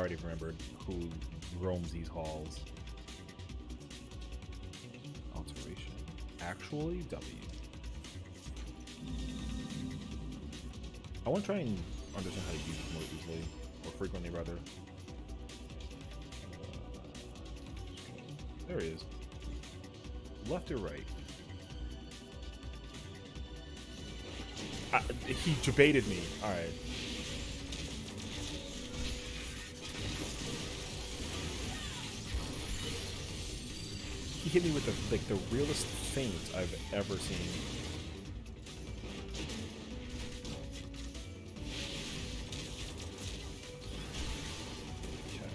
already remembered who roams these halls. Alteration. Actually, W. I want to try and understand how to use it more easily, or frequently rather. There he is. Left or right? He debated me. Alright. He hit me with the realest feint I've ever seen. Okay.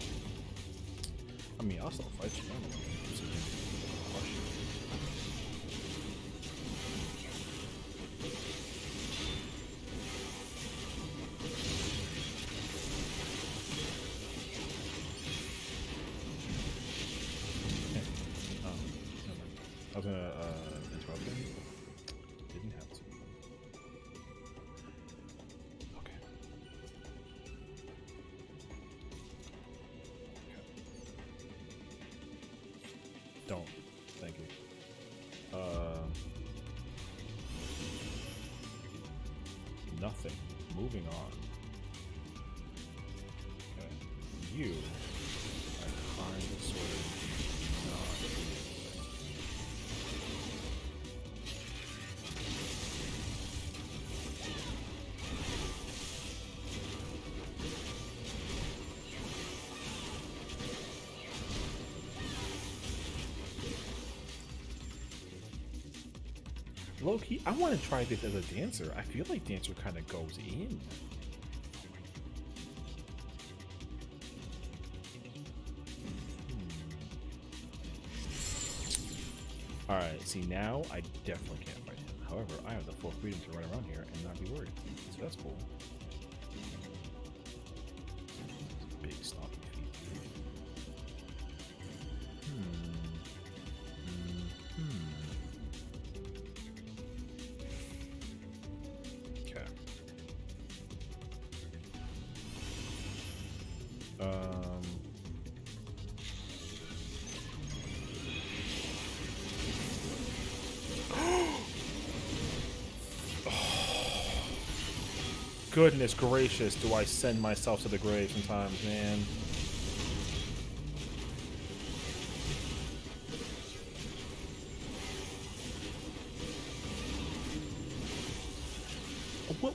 I mean, I'll still fight you. I was gonna interrupt him. Didn't have to. Okay. Don't. Thank you. Nothing. Moving on. Okay. You are kind of sort of not. Low-key, I want to try this as a dancer. I feel like dancer kind of goes in. Alright, see now I definitely can't fight him. However, I have the full freedom to run around here and not be worried. So that's cool. Big stompy feet. Goodness gracious, do I send myself to the grave sometimes, man.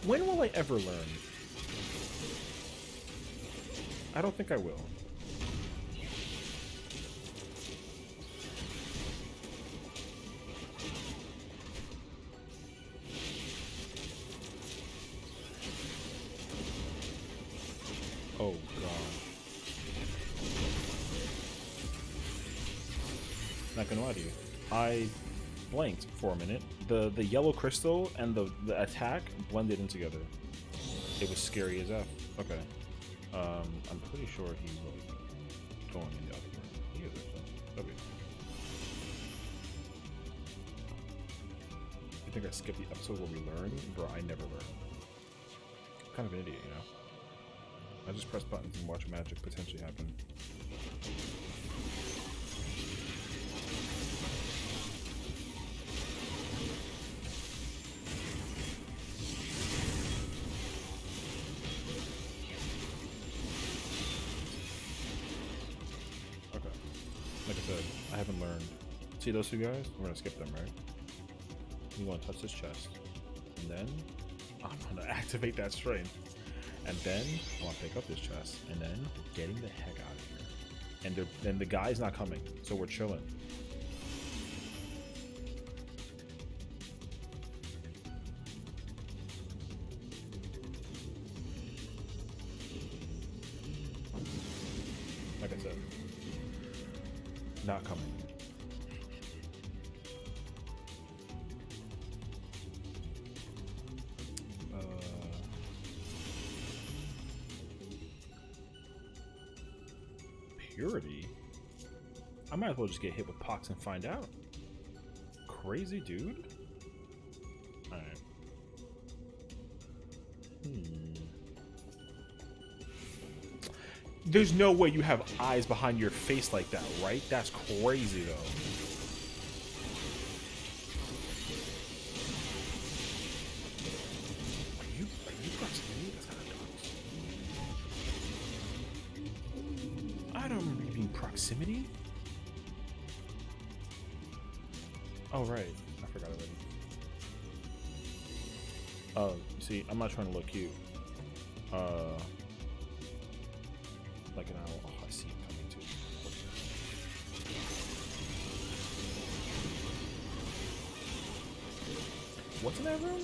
When will I ever learn? I don't think I will. Oh god. Not gonna lie to you. I blanked for a minute. The yellow crystal and the attack blended in together. It was scary as F. Okay. I'm pretty sure he's like going in the other room. He is, so that'll be. You think I skipped the episode where we learned? Bro, I never learned. Kind of an idiot, you know? I just press buttons and watch magic potentially happen. Okay. Like I said, I haven't learned. See those two guys? We're gonna skip them, right? You want to touch this chest. And then I'm gonna activate that strain. And then I want to pick up this chest, and then we're getting the heck out of here. And the guy's not coming, so we're chilling. Like I said, not coming. Purity? I might as well just get hit with pox and find out. Crazy dude? Alright. There's no way you have eyes behind your face like that, right? That's crazy, though. Are you proximity? That's kind of nuts. I don't remember you being proximity. Oh, right. I forgot already. Oh, see, I'm not trying to look cute. Like an owl. Oh, I see him coming too. What's in that room?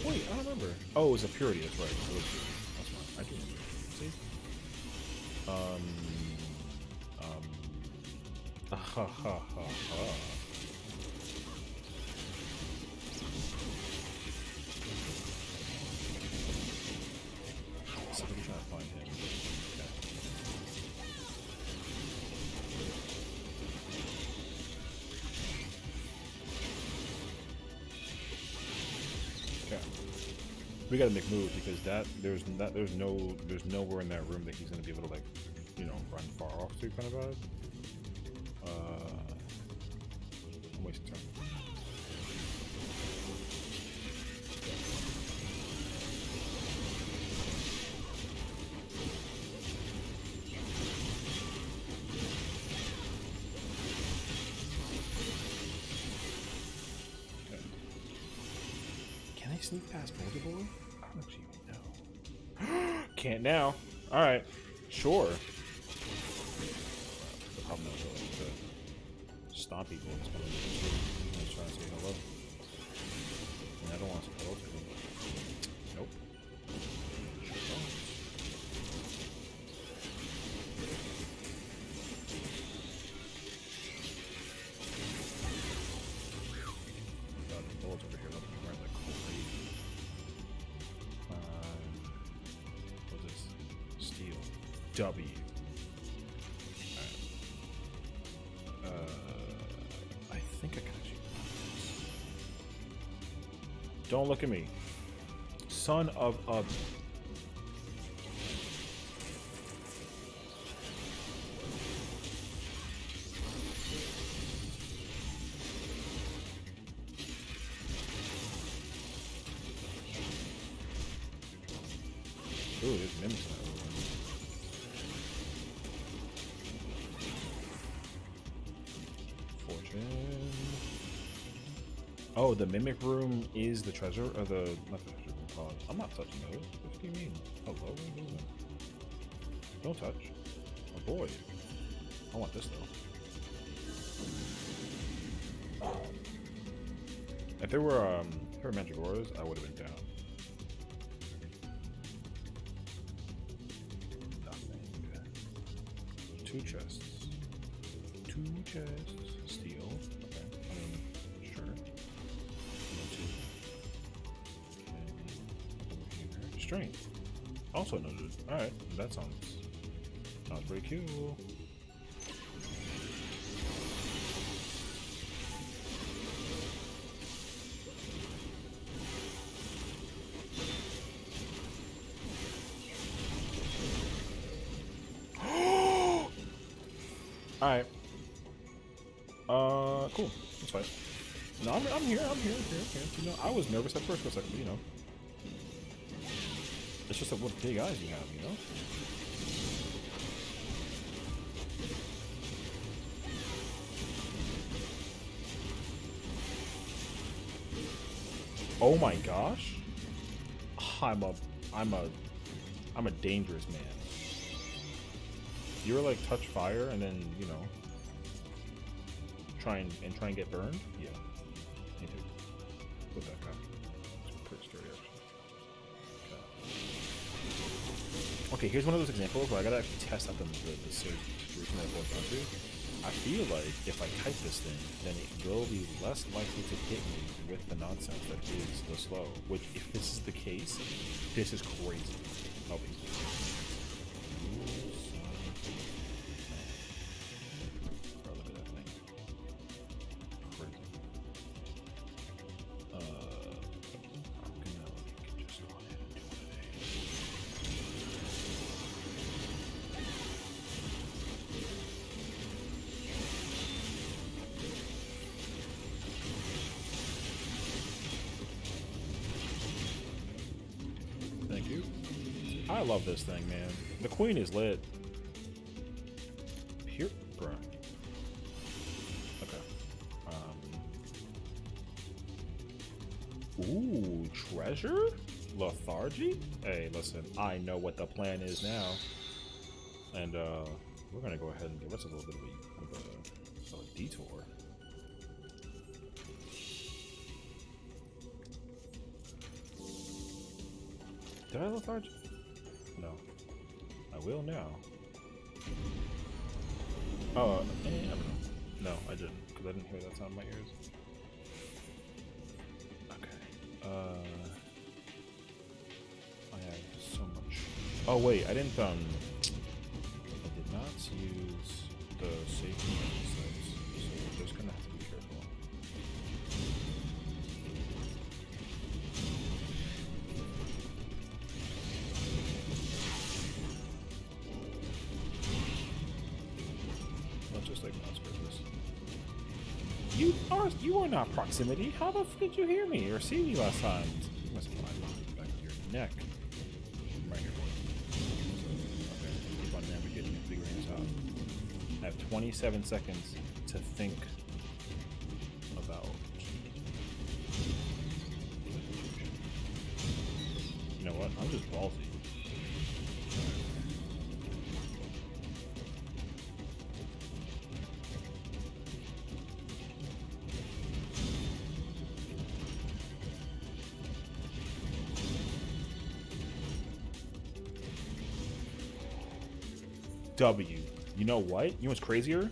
Wait, I don't remember. Oh, it was a purity. That's right. That's fine. I do remember. See? Ha ha ha ha. Somebody trying to find him. Okay. Okay. We gotta make moves because there's nowhere in that room that he's gonna be able to, like, you know, run far off to, kind of vibe. I'm wasting time. Okay. Can I sneak past multiple? I don't actually know. Can't now. All right. Sure. The problem is to stop people. It's gonna be trying to say hello. And I don't want to say hello to them. Nope. Sure don't. God, the bullets over here looking right like crazy. What's this? Steel. W. I think I can actually. Don't look at me. Son of a. Ooh, there's mimics now. Oh, the mimic room is the treasure, or the not the treasure room. I'm not touching those. What do you mean? Hello, don't touch. Avoid. I want this though. If there were magic auras, I would have been down. Nothing. Two chests. Two chests. Steel. Okay. I mean, sure. Strength. Also noted. Alright, that sounds pretty cool. Alright. Cool. That's fine. No, I'm here. You know, I was nervous at first, but like, you know. It's just like what big eyes you have, you know? Oh my gosh. I'm a dangerous man. You were like touch fire and then, you know, try and get burned? Yeah. Me too. With that guy. It's pretty scary actually. Okay, here's one of those examples where I gotta actually test out the situation that it boils down to. I feel like if I type this thing, then it will be less likely to hit me with the nonsense that is the slow. Which, if this is the case, this is crazy. Oh, bro, look at that thing. Crazy. I'm gonna just go ahead. I love this thing, man. The queen is lit. Here, bruh. Okay. Ooh, treasure? Lethargy? Hey, listen, I know what the plan is now. And, we're gonna go ahead and give us a little bit of a detour. Did I lethargy? No. I will now. Oh, I don't know. No, I didn't, because I didn't hear that sound in my ears. Okay. I have so much. Oh wait, I didn't I did not use the safety sites, so we're just gonna have to be careful. Let's just like not screw this. You are not proximity. How the f did you hear me or see me last time? You must have climbed on the back of your neck. Right here. Okay. Keep on navigating and figuring this out. I have 27 seconds to think about. You know what? I'm just ballsy. W. You know what? You know what's crazier?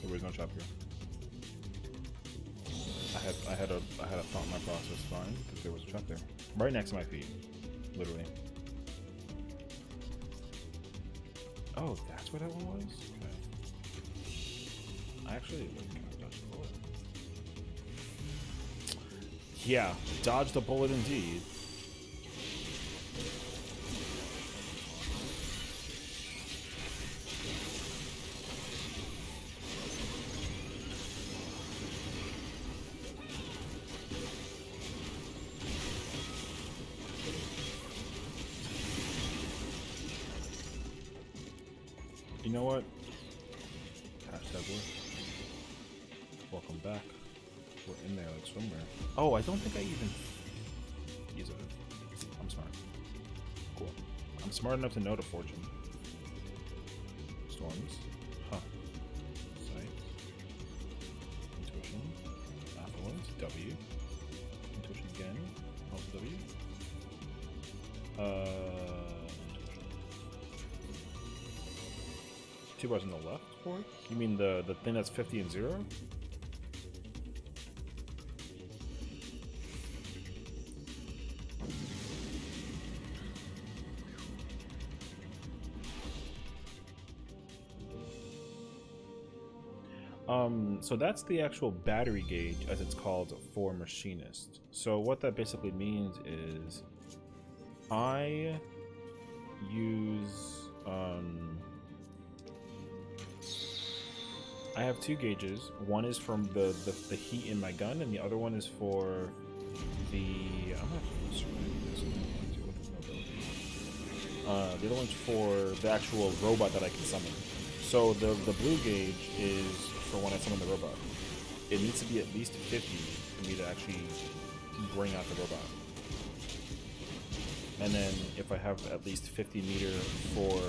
There was no chapter. I had a thought in my process fine because there was a chapter right next to my feet, literally. Oh, that's what that one was. Okay. I actually kind of dodged the bullet. Yeah, dodged the bullet indeed. You know what? Hashtag work. Welcome back. We're in there like somewhere. Oh, I don't think I even use it. I'm smart. Cool. I'm smart enough to know to fortune. Storms. Huh. Sight. Intuition. Affluence. W. Intuition again. Also W. Two bars on the left for it? You mean the thing that's 50 and 0? So that's the actual battery gauge, as it's called, for Machinist. So what that basically means is I use I have two gauges. One is from the heat in my gun, and the other one is for the. I'm gonna have to survive this. The other one's for the actual robot that I can summon. So the blue gauge is for when I summon the robot. It needs to be at least 50 for me to actually bring out the robot. And then if I have at least 50 meter for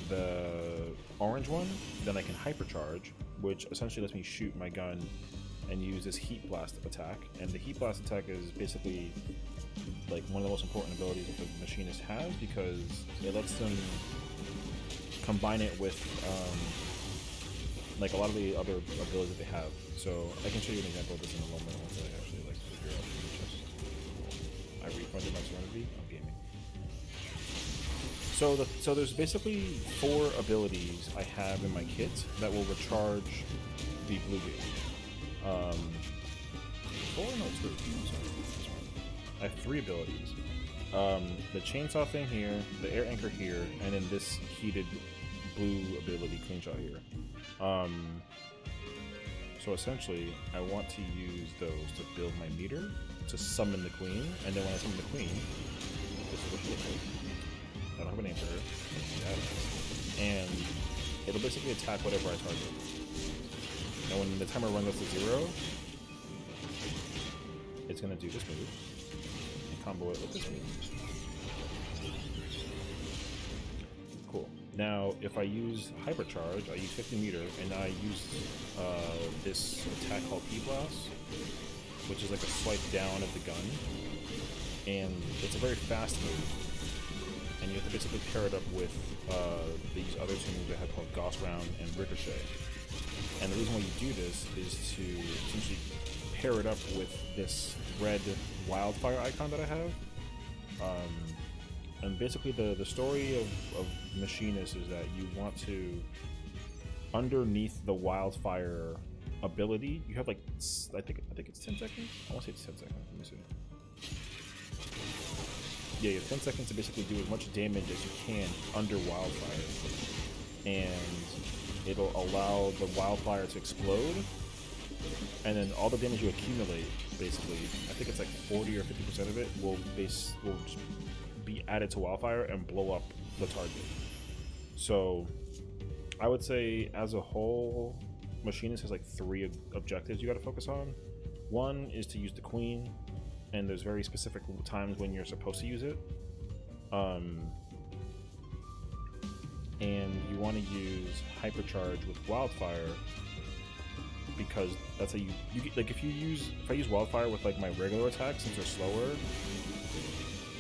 the orange one, then I can hypercharge, which essentially lets me shoot my gun and use this heat blast attack. And the heat blast attack is basically like one of the most important abilities that the Machinist has, because it lets them combine it with like a lot of the other abilities that they have. So I can show you an example of this in a moment once I actually like figure out the chest. I refunded my Serenity. I'm gaming. So there's basically 4 abilities I have in my kit that will recharge the blue gauge. 4? No, 2. I'm sorry. I have 3 abilities. The chainsaw thing here, the air anchor here, and then this heated blue ability, clean shot here. So essentially, I want to use those to build my meter, to summon the queen, and then when I summon the queen, this is what she looks like. I don't have a name for her. And it'll basically attack whatever I target. And when the timer runs up to 0, it's gonna do this move and combo it with this move. Cool. Now, if I use Hypercharge, I use 50 meter, and I use this attack called P-Blast, which is like a swipe down of the gun, and it's a very fast move, and you have to basically pair it up with these other two moves I have called Gauss Round and Ricochet. And the reason why you do this is to essentially pair it up with this red wildfire icon that I have. And basically the story of Machinist is that you want to, underneath the wildfire ability, you have like, I think it's 10 seconds? I want to say it's 10 seconds, let me see. Yeah, you have 10 seconds to basically do as much damage as you can under wildfire. And it'll allow the wildfire to explode, and then all the damage you accumulate, basically, I think it's like 40 or 50% of it will just be added to wildfire and blow up the target. So I would say as a whole, Machinist has like 3 objectives you got to focus on. One is to use the queen, and there's very specific times when you're supposed to use it. And you want to use Hypercharge with Wildfire, because that's how you get, like, if I use Wildfire with like my regular attacks, since they're slower,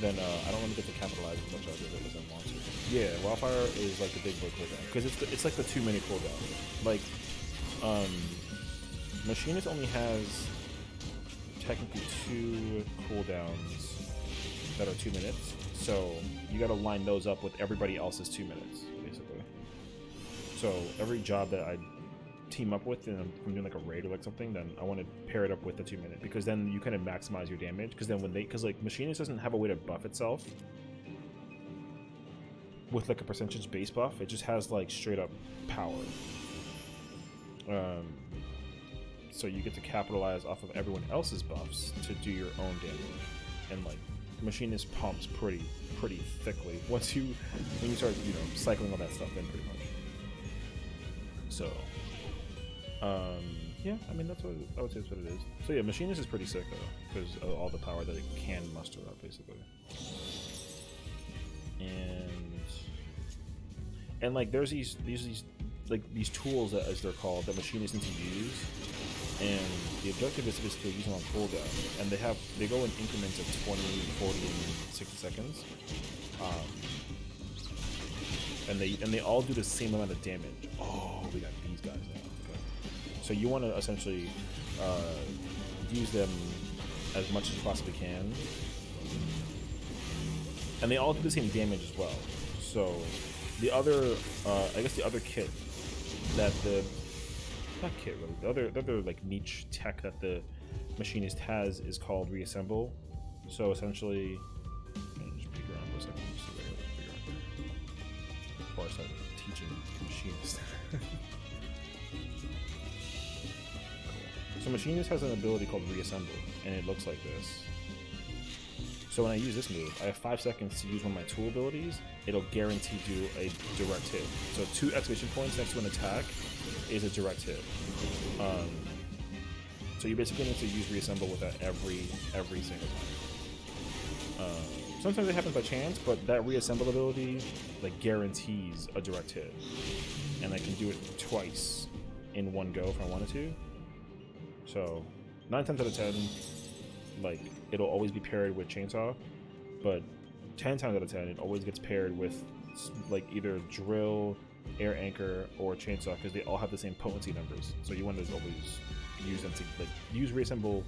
then I don't really get to capitalize as much of it as I want to. Yeah, Wildfire is like the big boy cooldown, because it's like the 2-minute cooldown. Like, Machinist only has technically 2 cooldowns that are 2 minutes, so you got to line those up with everybody else's 2 minutes, basically. So every job that I team up with, and I'm doing like a raid or like something, then I want to pair it up with the 2 minute, because then you kind of maximize your damage. Because then because like Machinist doesn't have a way to buff itself with like a percentage base buff, it just has like straight up power. So you get to capitalize off of everyone else's buffs to do your own damage, and like Machinist pumps pretty thickly when you start cycling all that stuff in, pretty much. So yeah, I mean, that's what I would say is what it is. So yeah, Machinist is pretty sick though, because of all the power that it can muster up, basically. And like there's these tools, that, as they're called, that Machinists need to use, and the objective is to basically use them on cooldown, and they go in increments of 20, 40, and 60 seconds, and they all do the same amount of damage. Oh, we got these guys now. Okay. So you want to essentially use them as much as you possibly can, and they all do the same damage as well. So the other, I guess the other kit that not kit really, the other like niche tech that the Machinist has is called Reassemble. So essentially, let me just peek around for a second, just so I can figure out before I start teaching Machinist. So Machinist has an ability called Reassemble, and it looks like this. So when I use this move, I have 5 seconds to use one of my tool abilities. It'll guarantee do a direct hit. So 2 exclamation points next to an attack is a direct hit. So you basically need to use Reassemble with that every single time. Sometimes it happens by chance, but that Reassemble ability like guarantees a direct hit, and I can do it twice in one go if I wanted to. So 9 times out of 10, like, it'll always be paired with Chainsaw, but 10 times out of 10 it always gets paired with like either Drill, Air Anchor, or Chainsaw, because they all have the same potency numbers. So you want to always use them to like use Reassemble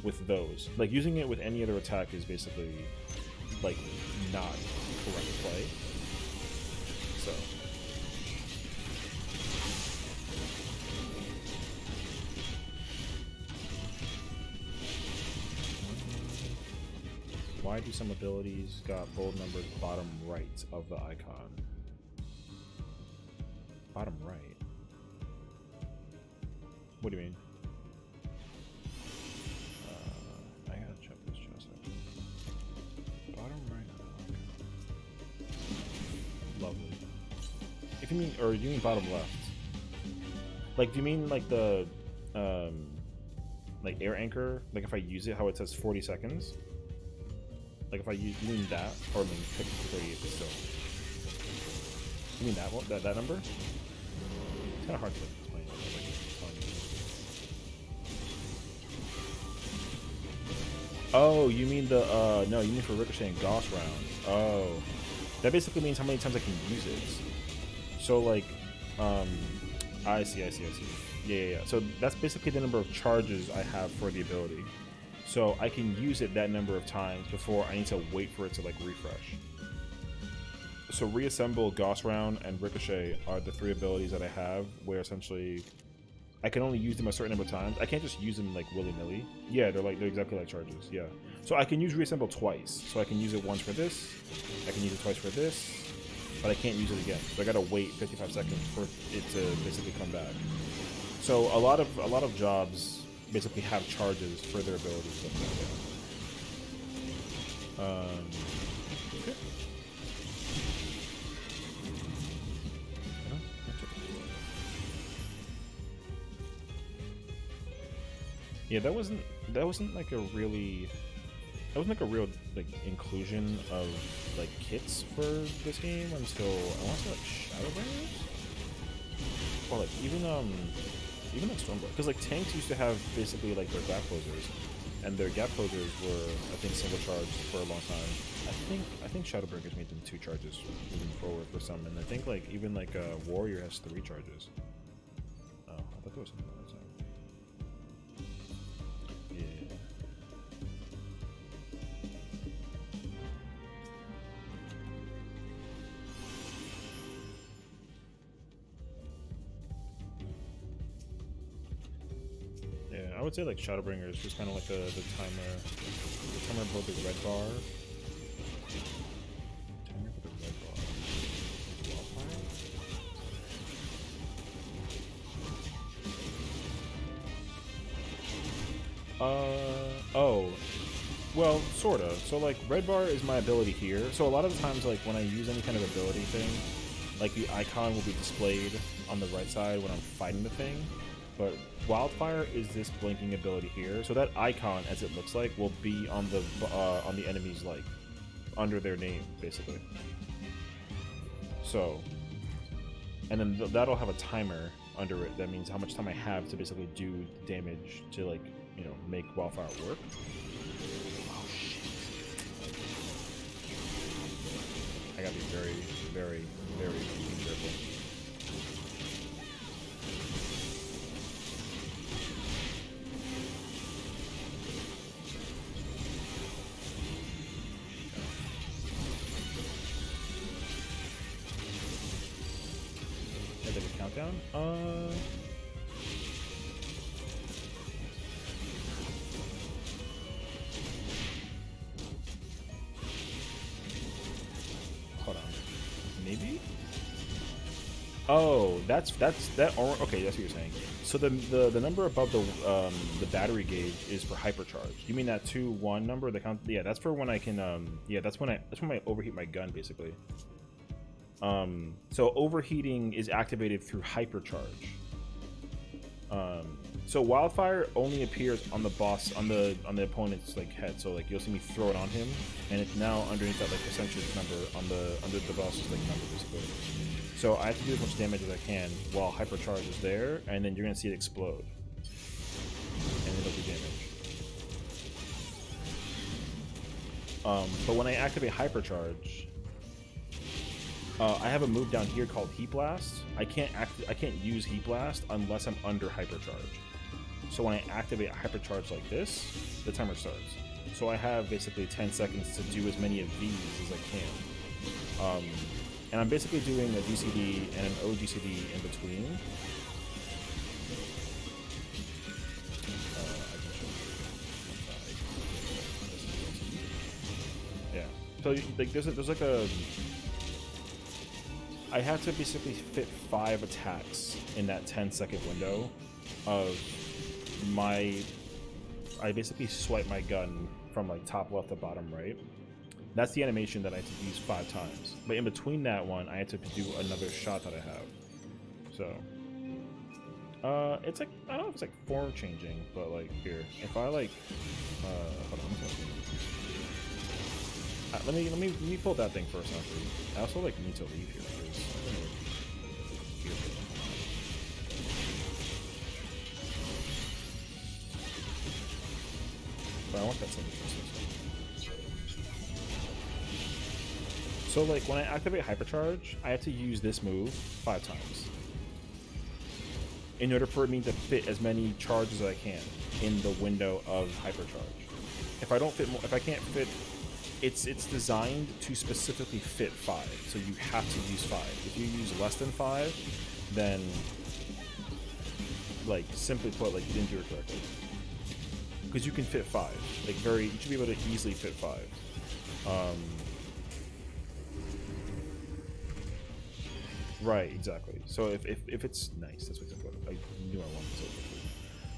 with those. Like using it with any other attack is basically like not correct play. So why do some abilities got bold numbers bottom right of the icon? Bottom right? What do you mean? I gotta check this just a second. Bottom right of the icon. you mean? Or do you mean bottom left? Like, do you mean like the like air anchor? Like if I use it, how it says 40 seconds? Like if I use, you mean that? Or I mean technically 38, but still. You mean that one? That number? It's kind of hard to explain. Oh, you mean the no, you mean for ricochet and Gauss round. Oh, that basically means how many times I can use it. So like, I see. Yeah. So that's basically the number of charges I have for the ability. So I can use it that number of times before I need to wait for it to like refresh. So reassemble, Gauss round, and ricochet are the 3 abilities that I have where essentially I can only use them a certain number of times. I can't just use them like willy-nilly. Yeah, they're exactly like charges. Yeah. So I can use reassemble twice. So I can use it once for this. I can use it twice for this. But I can't use it again. So I gotta wait 55 seconds for it to basically come back. So a lot of jobs basically have charges for their abilities. Okay. Yeah, that wasn't like a really real like inclusion of like kits for this game until I want to say like Shadowbringers, or like even like Stormblood, because like tanks used to have basically like their gap closers, and their gap closers were I think single charge for a long time. I think Shadowbringers made them 2 charges moving forward for some, and I think like even like Warrior has 3 charges. Oh, I thought there was something like that. I would say like Shadowbringers, just kind of like the timer above the red bar. Timer above the red bar. Oh, well, sorta. So like red bar is my ability here. So a lot of the times, like when I use any kind of ability thing, like the icon will be displayed on the right side when I'm fighting the thing. But Wildfire is this blinking ability here, so that icon, as it looks like, will be on the enemy's like under their name, basically. So, and then that'll have a timer under it. That means how much time I have to basically do damage to like make Wildfire work. Oh shit! I gotta be very, very, very careful. Countdown? Hold on. Maybe? Oh, that's that. Or okay, that's what you're saying. So the number above the battery gauge is for hypercharge. You mean that 2-1 number? The count? Yeah, that's for when I can. Yeah, that's when I overheat my gun, basically. So overheating is activated through hypercharge. So Wildfire only appears on the boss, on the opponent's like head. So like you'll see me throw it on him, and it's now underneath that like percentage number under the boss's like number, basically. So I have to do as much damage as I can while hypercharge is there, and then you're gonna see it explode, and it'll do damage. But when I activate hypercharge, I have a move down here called Heat Blast. I can't use Heat Blast unless I'm under hypercharge. So when I activate hypercharge like this, the timer starts. So I have basically 10 seconds to do as many of these as I can. And I'm basically doing a DCD and an OGCD in between. Yeah. So like there's like a. I have to basically fit 5 attacks in that 10-second window of I basically swipe my gun from like top left to bottom right. That's the animation that I had to use 5 times. But in between that one, I had to do another shot that I have. So, it's like, I don't know if it's like form changing, but like here, if I like, hold on, let me pull that thing first after. I also like need to leave here because I don't know. But I want that something. So like when I activate hypercharge, I have to use this move 5 times in order for me to fit as many charges as I can in the window of hypercharge. If I don't fit more, if I can't fit, it's designed to specifically fit 5, so you have to use 5. If you use less than 5, then like simply put, like you didn't do it correctly. Because you can fit 5, like you should be able to easily fit 5. Right, exactly. So if it's nice, that's what I knew I wanted to.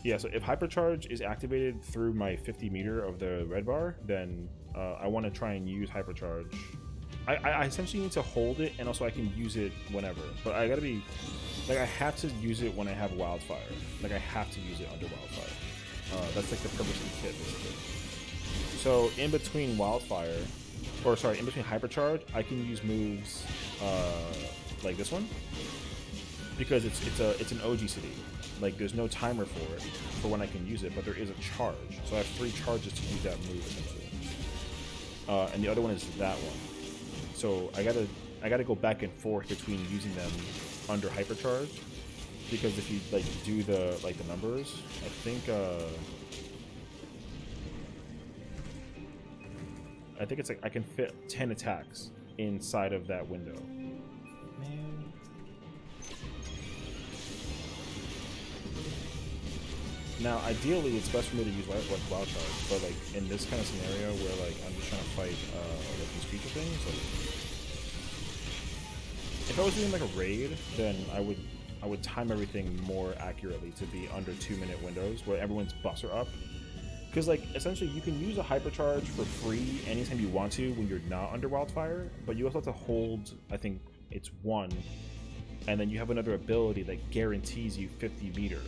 Yeah, so if hypercharge is activated through my 50 meter of the red bar, then I want to try and use hypercharge. I essentially need to hold it, and also I can use it whenever. But I gotta be like, I have to use it when I have wildfire. Like I have to use it under wildfire. That's like the purpose of the kit, basically. So in between wildfire, or sorry, in between hypercharge, I can use moves like this one, because it's an OGCD. Like there's no timer for it for when I can use it, but there is a charge. So I have 3 charges to use that move essentially. And the other one is that one. So I gotta go back and forth between using them under hypercharge, because if you like do the numbers, I think it's like I can fit 10 attacks inside of that window. Man. Now, ideally, it's best for me to use wild charge, but like in this kind of scenario where like I'm just trying to fight like these creature things, like if I was doing like a raid, then I would time everything more accurately to be under 2-minute windows where everyone's buffs are up. Because like essentially you can use a hypercharge for free anytime you want to when you're not under wildfire, but you also have to hold, I think it's 1, and then you have another ability that guarantees you 50 meter.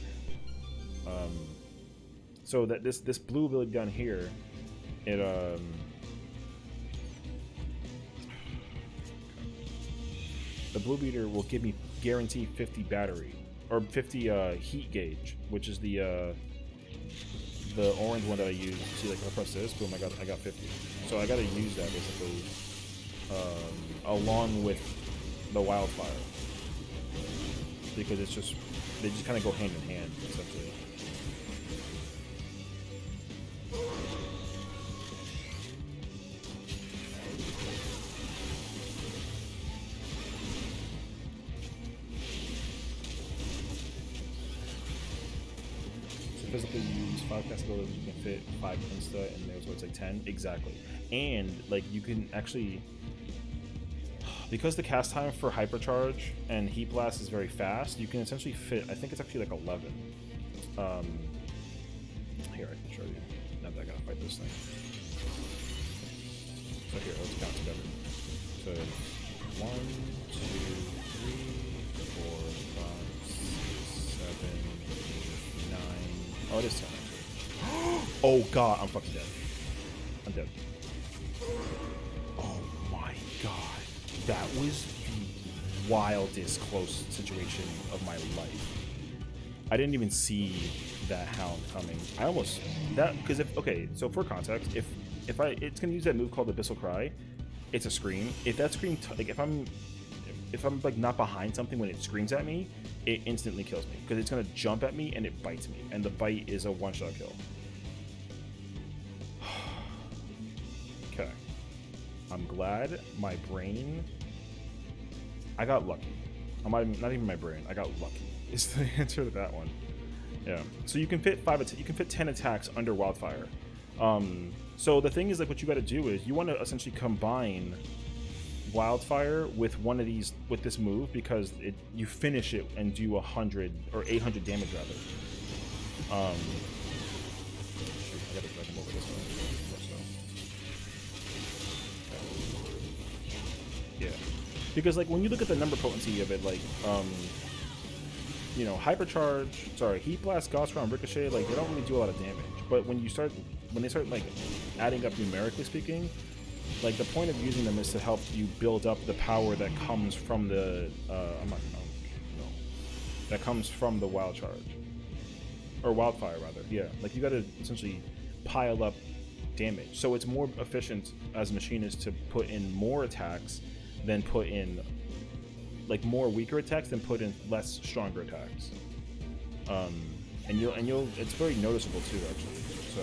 So that this blue ability down here, it the blue meter will give me guarantee 50 battery or 50 heat gauge, which is the orange one that I use. See, like if I press this, boom, I got 50. So I gotta use that basically along with the wildfire, because they just kind of go hand in hand essentially. Physically use 5 cast abilities, you can fit 5 insta, and there's what's like 10 exactly. And like you can actually, because the cast time for hypercharge and heat blast is very fast, you can essentially fit, I think it's actually like 11. Here, I can show you. Now that I gotta fight this thing. So here, let's count together. So 1, 2, 3, 4, 5, 6, 7, 8, 9. Oh, it is 10 actually. Oh god, I'm fucking dead. I'm dead. Oh my god. That was the wildest close situation of my life. I didn't even see that hound coming. I almost because so for context, if it's gonna use that move called Abyssal Cry, it's a scream. If that scream if I'm like not behind something when it screams at me, it instantly kills me, because it's gonna jump at me and it bites me, and the bite is a one-shot kill. Okay, I'm glad my brain. I got lucky. Not even my brain. I got lucky. Is the answer to that one. Yeah. So you can fit 10 attacks under wildfire. So the thing is, like, what you got to do is you want to essentially combine wildfire with one of these, with this move, because you finish it and do 100 or 800 damage rather. I gotta drag him over this way. Because like when you look at the number potency of it, like you know, hypercharge, sorry, heat blast, gauss round, ricochet, like they don't really do a lot of damage. But when they start like adding up numerically speaking, like the point of using them is to help you build up the power that comes from the that comes from the wild charge or wildfire rather. Yeah, like you got to essentially pile up damage. So it's more efficient as a machinist to put in more attacks than put in like more weaker attacks than put in less stronger attacks. And you'll it's very noticeable too actually. So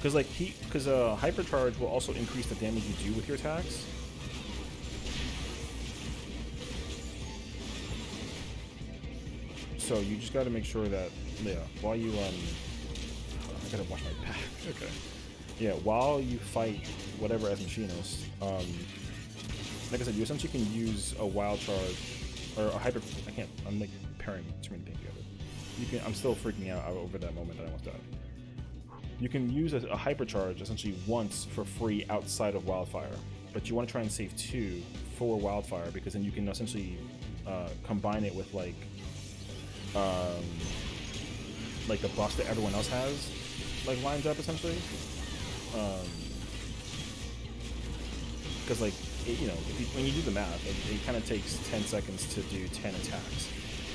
because hypercharge will also increase the damage you do with your attacks. So you just got to make sure that while you I gotta wash my back. Okay. Yeah, while you fight whatever as machinist, like I said, you essentially can use a wild charge or a hyper. I'm like pairing too many things together. I'm still freaking out over that moment that I almost died. You can use a hypercharge essentially once for free outside of wildfire, but you want to try and save 2 for wildfire because then you can essentially combine it with like the buffs that everyone else has like lined up essentially. Because like when you do the math, it kind of takes 10 seconds to do 10 attacks.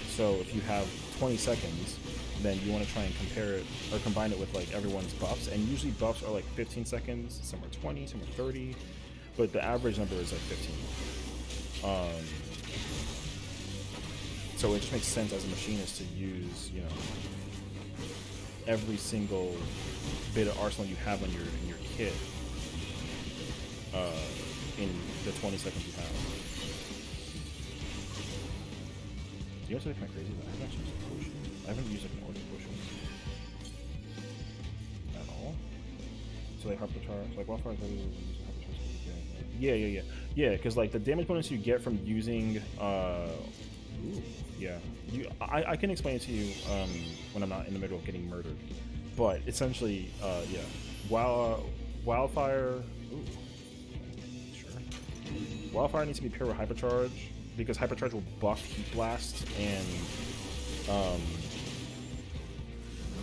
So if you have 20 seconds, then you want to try and compare it or combine it with like everyone's buffs. And usually buffs are like 15 seconds, some are 20, some are 30, but the average number is like 15. So it just makes sense as a machinist to use, every single bit of arsenal you have in your kit in the 20 seconds you have. Do you know what's kind of crazy? I haven't used like an order potion at all. So like hypercharge, like wildfire is really using hypercharge. Yeah. Because like the damage bonus you get from using I can explain it to you when I'm not in the middle of getting murdered. But essentially, wildfire. Sure. Wildfire needs to be paired with hypercharge because hypercharge will buff heat blast and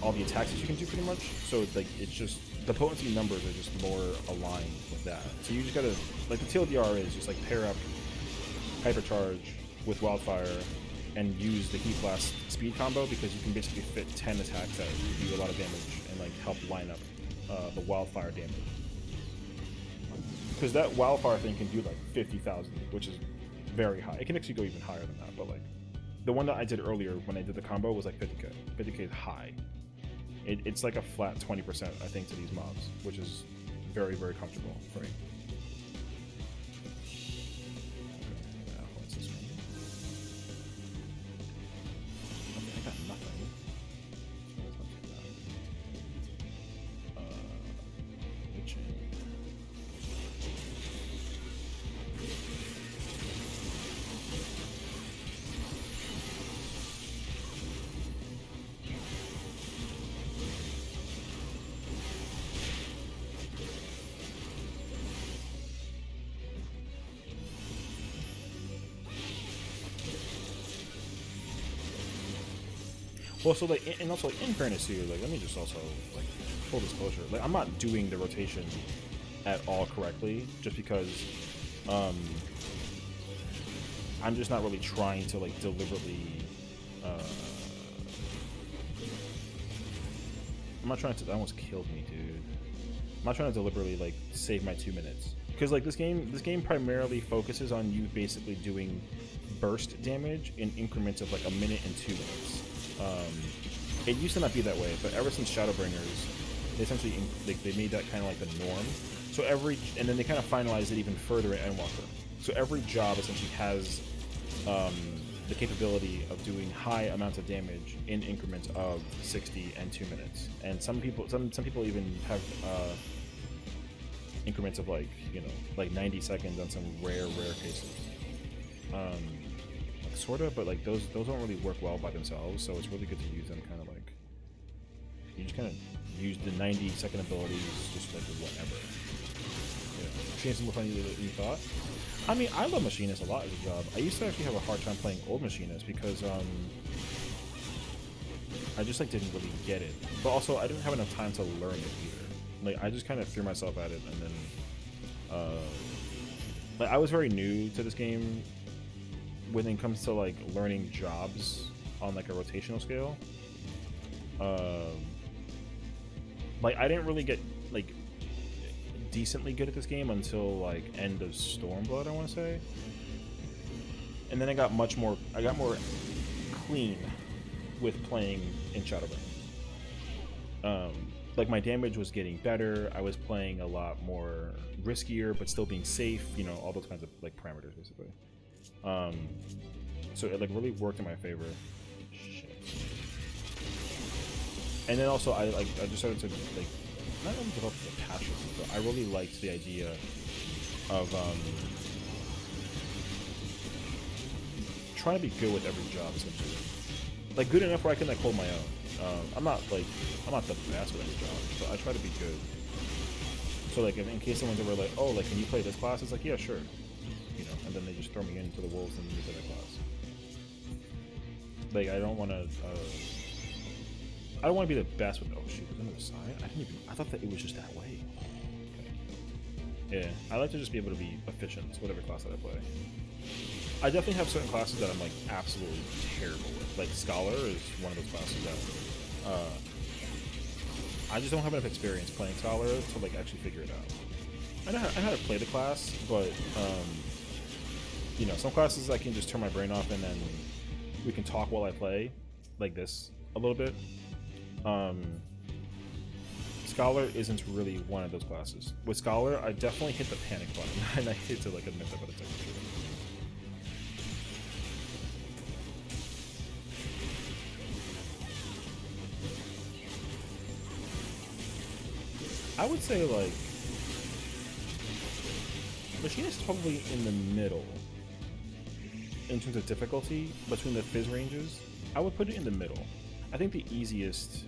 all the attacks that you can do pretty much. So like it's just the potency numbers are just more aligned with that. So you just gotta like the TLDR is just like pair up hypercharge with wildfire and use the heat blast speed combo because you can basically fit 10 attacks that do a lot of damage and like help line up the wildfire damage. Because that wildfire thing can do like 50,000, which is very high. It can actually go even higher than that, but like the one that I did earlier when I did the combo was like 50k. 50k is high. It's like a flat 20% I think to these mobs, which is very, very comfortable for me. Well, so like, and also like, in fairness to you, like, let me just also like full disclosure, like, I'm not doing the rotation at all correctly, just because I'm just not really trying to like deliberately. I'm not trying to. That almost killed me, dude. I'm not trying to deliberately like save my 2 minutes, because like this game primarily focuses on you basically doing burst damage in increments of like a minute and 2 minutes. It used to not be that way, but ever since Shadowbringers, they essentially they made that kind of like the norm. So and then they kind of finalized it even further at Endwalker. So every job essentially has the capability of doing high amounts of damage in increments of 60 and 2 minutes. And some people even have increments of like like 90 seconds on some rare cases. Sort of, but like those don't really work well by themselves, so it's really good to use them kind of like you just kind of use the 90-second abilities just like whatever. Yeah. Machinist is more fun than you thought. I mean, I love Machinist a lot as a job. I used to actually have a hard time playing old Machinist because I just like didn't really get it. But also, I didn't have enough time to learn it either. Like, I just kind of threw myself at it, and then like I was very new to this game when it comes to like learning jobs on like a rotational scale. Like I didn't really get like decently good at this game until like end of Stormblood, I want to say, and then I got more clean with playing in Shadowbring. Like my damage was getting better. I was playing a lot more riskier, but still being safe. You know, all those kinds of like parameters, basically. So it like really worked in my favor. Shit. And then also I just started to like not only develop the passion, but I really liked the idea of trying to be good with every job, essentially. Like good enough where I can like hold my own. I'm not the best with any job, but I try to be good. So like in case someone's ever like, oh, like can you play this class? It's like, yeah, sure. You know, and then they just throw me into the wolves and move to that class. Like I don't want to be the best with. Oh shoot, was on the side? I thought that it was just that way. Okay. Yeah, I like to just be able to be efficient with whatever class that I play. I definitely have certain classes that I'm like absolutely terrible with. Like Scholar is one of those classes that I just don't have enough experience playing Scholar to like actually figure it out. I know how to play the class, but you know, some classes I can just turn my brain off and then we can talk while I play, like this a little bit. Scholar isn't really one of those classes. With Scholar, I definitely hit the panic button, and I hate to like admit that, but it's actually true. I would say like Machinist is probably in the middle in terms of difficulty between the fizz ranges. I would put it in the middle. I think the easiest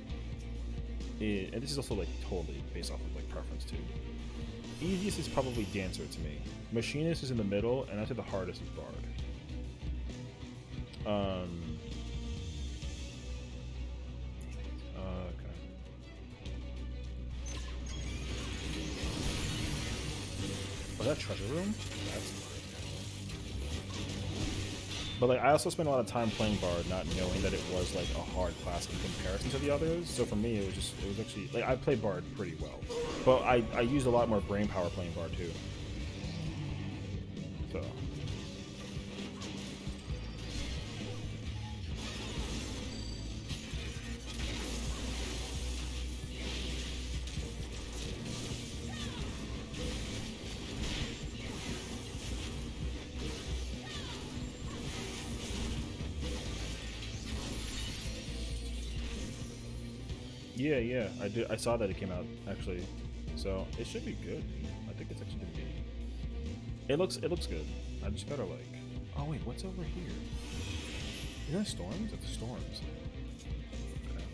is, and this is also like totally based off of like preference too. Easiest is probably Dancer to me. Machinist is in the middle, and I'd say the hardest is Bard. That treasure room? That's fun. But like I also spent a lot of time playing Bard not knowing that it was like a hard class in comparison to the others. So for me it was actually like I played Bard pretty well. But I used a lot more brain power playing Bard too. So yeah, I did. I saw that it came out actually, so it should be good. I think it's actually gonna be. It looks good. I just gotta like. Oh wait, what's over here? Is that storms? It's storms. Okay.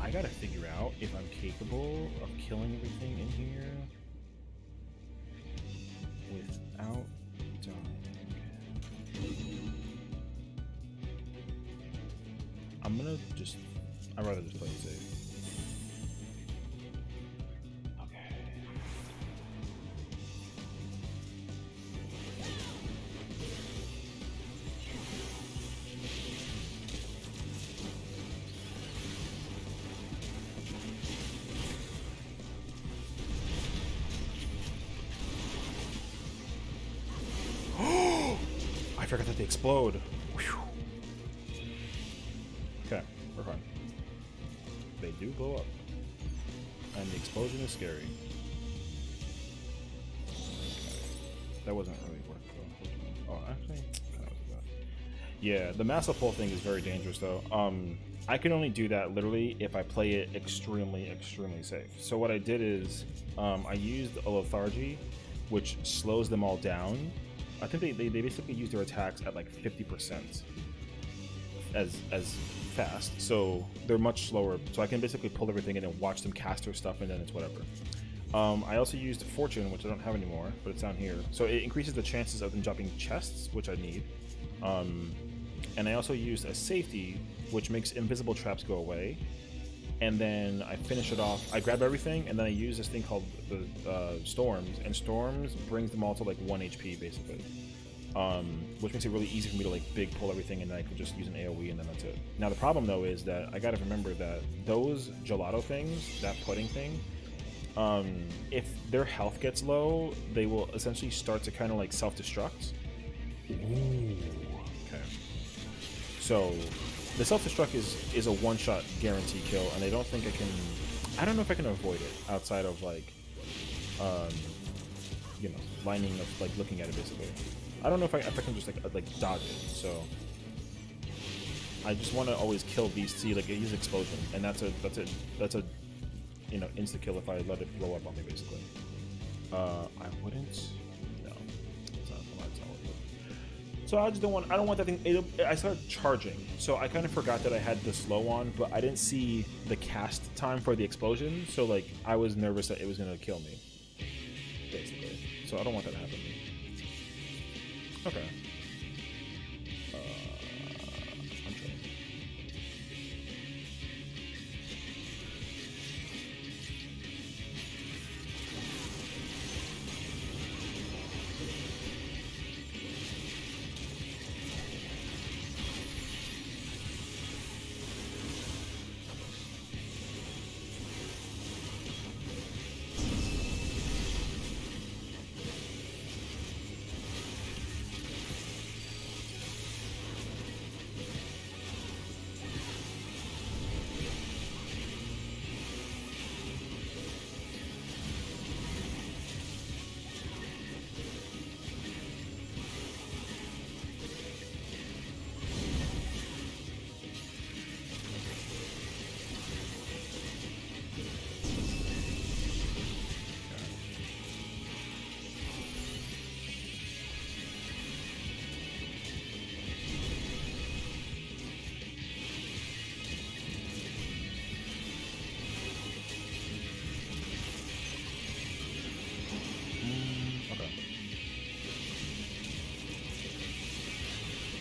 I gotta figure out if I'm capable of killing everything in here without dying. I'd rather just play it safe. Okay. I forgot that they explode. Whew. Okay, we're fine. They do blow up. And the explosion is scary. Okay. That wasn't really worth it, unfortunately. Oh, actually, that was bad. Yeah, the massive pull thing is very dangerous, though. I can only do that literally if I play it extremely, extremely safe. So what I did is I used a lethargy, which slows them all down. I think they basically use their attacks at like 50% as fast, so they're much slower. So I can basically pull everything in and watch them cast their stuff, and then it's whatever. I also used Fortune, which I don't have anymore, but it's down here. So it increases the chances of them dropping chests, which I need. And I also used a Safety, which makes invisible traps go away. And then I finish it off. I grab everything, and then I use this thing called the Storms, and Storms brings them all to like 1 HP basically, which makes it really easy for me to like big pull everything, and then I could just use an AOE, and then that's it. Now the problem though is that I gotta remember that those gelato things, that pudding thing, if their health gets low, they will essentially start to kind of like self-destruct. Ooh. Okay. So the self-destruct is a one-shot guarantee kill, and I don't think I don't know if I can avoid it outside of like, you know, lining of like looking at it basically. I don't know if I can just like dodge it. So I just want to always kill these. See, like use explosion, and that's a you know, insta kill if I let it blow up on me basically. I wouldn't. No, it's not. So I just don't want. I don't want that thing. I started charging, so I kind of forgot that I had the slow on, but I didn't see the cast time for the explosion. So like I was nervous that it was gonna kill me, basically. So I don't want that to happen. Okay. I'm trying.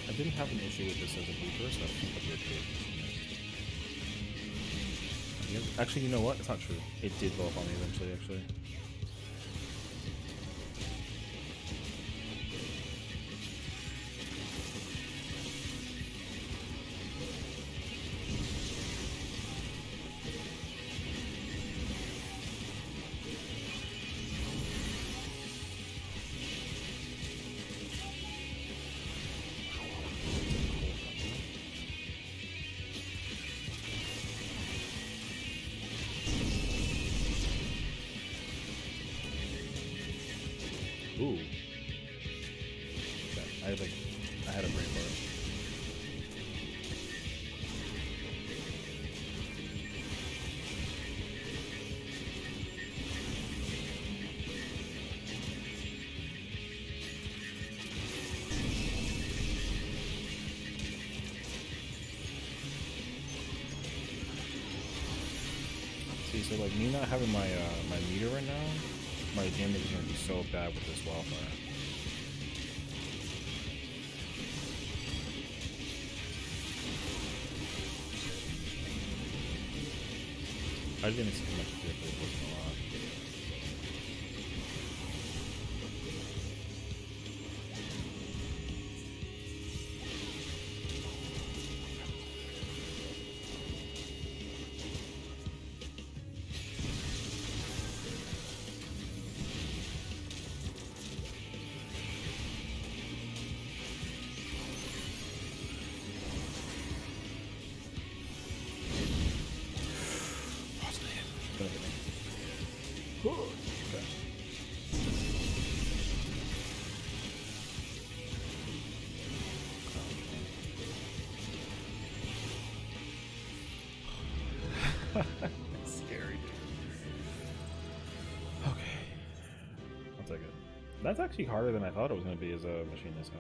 I didn't have an issue with this as a Reaper, so I think I'll be okay with this. Actually, you know what? It's not true. It did blow up on me eventually, actually. Ooh. Okay. I had a brain fart. See, so like me not having my my meter right now, my damage is gonna be so bad with this wildfire. I didn't see much of it, but it wasn't a lot. Scary, dude. Okay. I'll take it. That's actually harder than I thought it was going to be as a machinist. Huh?